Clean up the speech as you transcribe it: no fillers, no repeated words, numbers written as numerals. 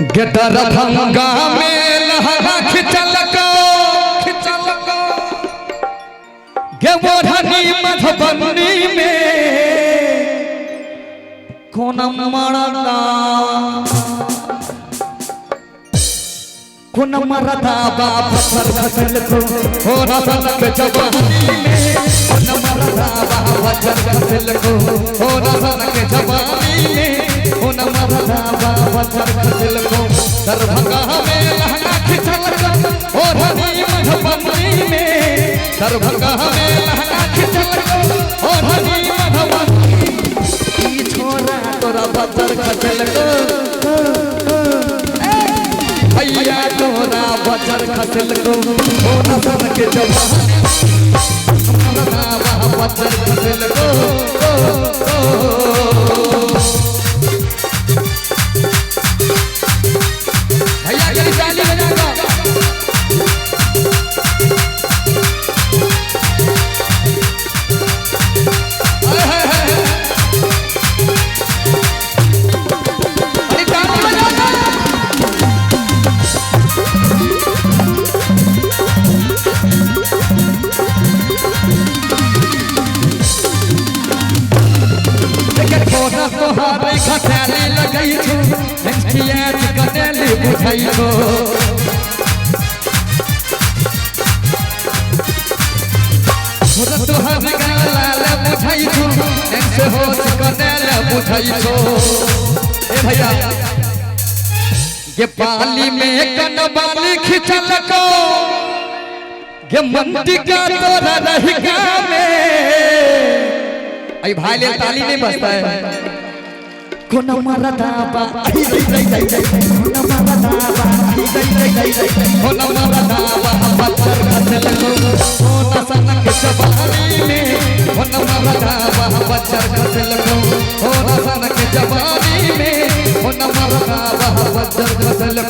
gather भंगा में लहरा खिचल को गेवढ़नी मधुबनी में कोन मरदा पत्थर खसल को हो रसन के जवानी में कोन मरदा पत्थर खसल को हो रसन के जवानी में कोन मरदा पत्थर खसल को दरभंगा में लहंगा खिचल को हो रनी मधुबनी में दरभंगा में लहंगा खिचल को हो रनी मधुबनी ई छोरा तोरा पत्थर खसल को भैया तोरा बचर खसल को हो नसन के जवानी हमरा बचर खसल को भैया के ताली बजाओ तोहारे खटाले लगई छो एंटियाज कनेले बुझाई गो तोहारे गालाले बुझाई छो एंसे होश कनेले बुझाई छो ए भैया ये पाली में कनबाली खिचल को ये मंडी का तोरा रहिका में आई भाई ले ताली नहीं बजता है कोन मरदा बा कोन मरदा बा कोन मरदा बा पत्थर खसल को हो नसन के जवानी में कोन मरदा बा पत्थर खसल को हो नसन के जवानी में कोन मरदा बा पत्थर खसल